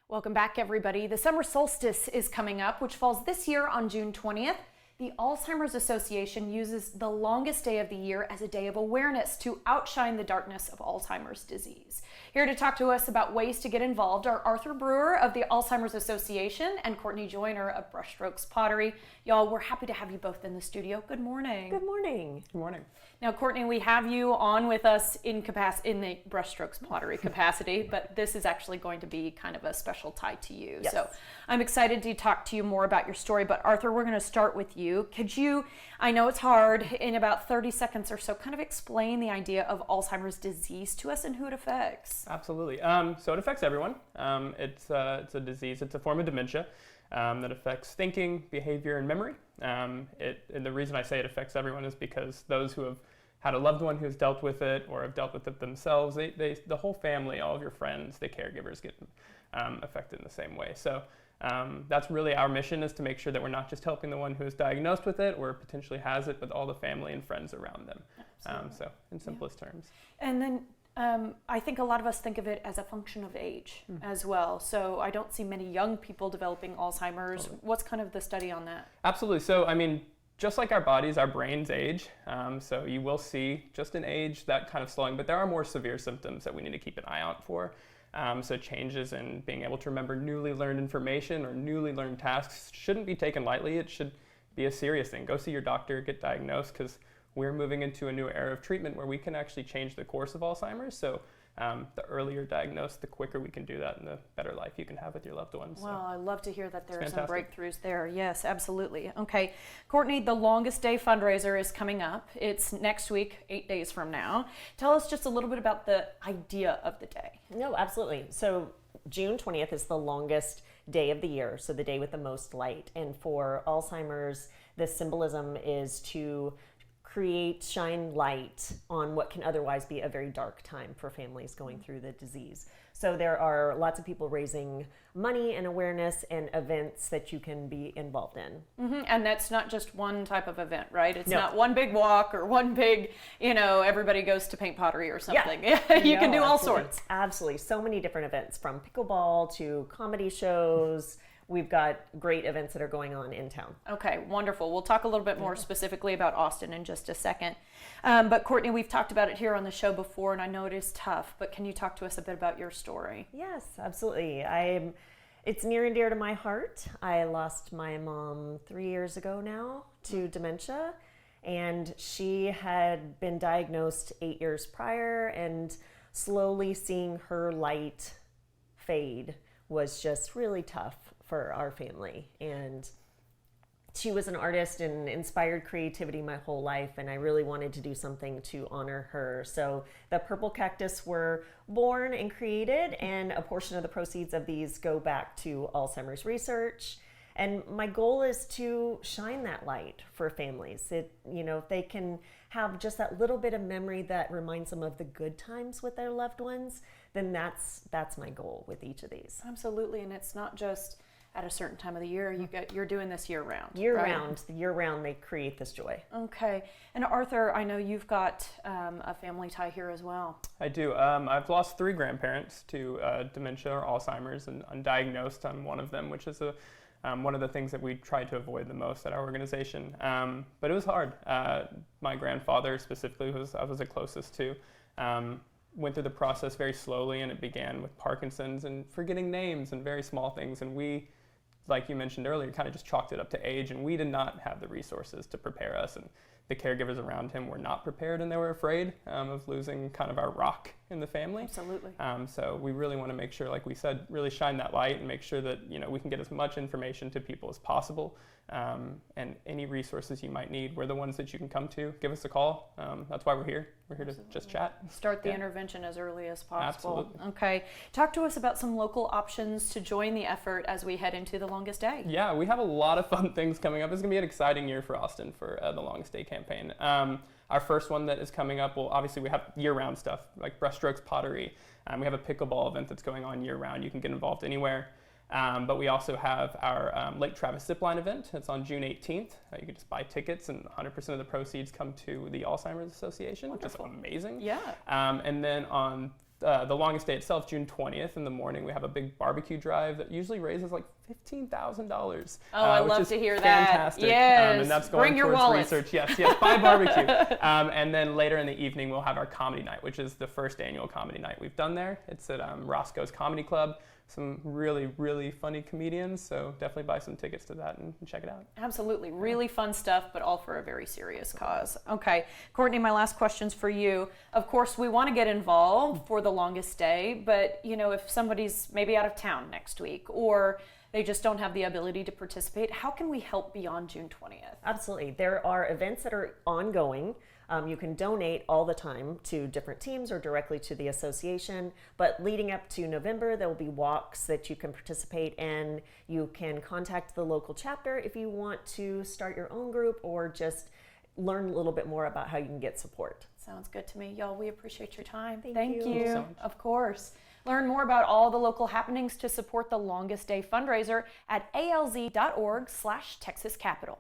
Welcome back, everybody. The summer solstice is coming up, which falls this year on June 20th. The Alzheimer's Association uses the longest day of the year as a day of awareness to outshine the darkness of Alzheimer's disease. Here to talk to us about ways to get involved are Arthur Brewer of the Alzheimer's Association and Courtney Joyner of Brushstrokes Pottery. Y'all, we're happy to have you both in the studio. Good morning. Good morning. Good morning. Now, Courtney, we have you on with us in the Brushstrokes Pottery capacity, but this is actually going to be kind of a special tie to you. Yes. So I'm excited to talk to you more about your story, but Arthur, we're going to start with you. Could you, I know it's hard, in about 30 seconds or so, kind of explain the idea of Alzheimer's disease to us and who it affects? Absolutely. So it affects everyone. It's a disease, it's a form of dementia that affects thinking, behavior, and memory. And the reason I say it affects everyone is because those who have had a loved one who's dealt with it or have dealt with it themselves, the whole family, all of your friends, the caregivers get affected in the same way. So that's really our mission, is to make sure that we're not just helping the one who is diagnosed with it or potentially has it, but all the family and friends around them. So in simplest terms. And then I think a lot of us think of it as a function of age as well. So I don't see many young people developing Alzheimer's. Totally. What's kind of the study on that? Absolutely. So, I mean, just like our bodies, our brains age. So you will see just in age that kind of slowing, but there are more severe symptoms that we need to keep an eye out for. So changes in being able to remember newly learned information or newly learned tasks shouldn't be taken lightly. It should be a serious thing. Go see your doctor, get diagnosed, because we're moving into a new era of treatment where we can actually change the course of Alzheimer's. So the earlier diagnosed, the quicker we can do that, and the better life you can have with your loved ones. Well, I love to hear that there are some fantastic. breakthroughs there. Yes, absolutely. Okay, Courtney, the Longest Day fundraiser is coming up. It's next week, 8 days from now. Tell us just a little bit about the idea of the day. No, absolutely. So June 20th is the longest day of the year, so the day with the most light. And for Alzheimer's, the symbolism is to shine light on what can otherwise be a very dark time for families going through the disease. So there are lots of people raising money and awareness and events that you can be involved in. Mm-hmm. And that's not just one type of event, right? It's No. not one big walk or one big, everybody goes to paint pottery or something. Yeah. You can No, do all absolutely. sorts. Absolutely. So many different events, from pickleball to comedy shows. We've got great events that are going on in town. Okay, wonderful. We'll talk a little bit more specifically about Austin in just a second. But Courtney, we've talked about it here on the show before, and I know it is tough, but can you talk to us a bit about your story? Yes, absolutely. It's near and dear to my heart. I lost my mom 3 years ago now to dementia, and she had been diagnosed 8 years prior, and slowly seeing her light fade was just really tough for our family. And she was an artist and inspired creativity my whole life, and I really wanted to do something to honor her. So the purple cactus were born and created, and a portion of the proceeds of these go back to Alzheimer's research. And my goal is to shine that light for families. If they can have just that little bit of memory that reminds them of the good times with their loved ones, then that's my goal with each of these. Absolutely, and it's not just at a certain time of the year. You're doing this year round. Year right? round, they create this joy. Okay, and Arthur, I know you've got a family tie here as well. I do. I've lost 3 grandparents to dementia or Alzheimer's, and undiagnosed. I'm one of them, which is one of the things that we try to avoid the most at our organization. But it was hard. My grandfather specifically, who I was the closest to, went through the process very slowly, and it began with Parkinson's and forgetting names and very small things. And we, like you mentioned earlier, kind of just chalked it up to age, and we did not have the resources to prepare us. And the caregivers around him were not prepared, and they were afraid of losing kind of our rock in the family. Absolutely. So we really want to make sure, like we said, really shine that light and make sure that we can get as much information to people as possible. And any resources you might need, we're the ones that you can come to. Give us a call. That's why we're here. We're here Absolutely. to just chat. Start the intervention as early as possible. Absolutely. Okay. Talk to us about some local options to join the effort as we head into the Longest Day. Yeah, we have a lot of fun things coming up. It's going to be an exciting year for Austin for the Longest Day campaign. Our first one that is coming up, well, obviously we have year-round stuff like Brushstrokes Pottery. We have a pickleball event that's going on year-round. You can get involved anywhere. But we also have our Lake Travis Zipline event. It's on June 18th. You can just buy tickets, and 100% of the proceeds come to the Alzheimer's Association, Wonderful. which is amazing. Yeah. And then on the longest day itself, June 20th in the morning, we have a big barbecue drive that usually raises like $15,000. Oh, I which love is to hear fantastic. that. Yes, And that's going bring your towards wallets. research. Yes, buy barbecue. And then later in the evening, we'll have our comedy night, which is the first annual comedy night we've done there. It's at Roscoe's Comedy Club. Some really, really funny comedians, so definitely buy some tickets to that and check it out. Absolutely. Really fun stuff, but all for a very serious cause. Okay. Courtney, my last question's for you. Of course, we want to get involved for the longest day, but if somebody's maybe out of town next week or they just don't have the ability to participate, how can we help beyond June 20th? Absolutely. There are events that are ongoing. You can donate all the time to different teams or directly to the association, but leading up to November, there will be walks that you can participate in. You can contact the local chapter if you want to start your own group or just learn a little bit more about how you can get support. Sounds good to me. Y'all, we appreciate your time. Thank Thank you. Thank you so much. Of course. Learn more about all the local happenings to support the Longest Day fundraiser at alz.org/TexasCapital.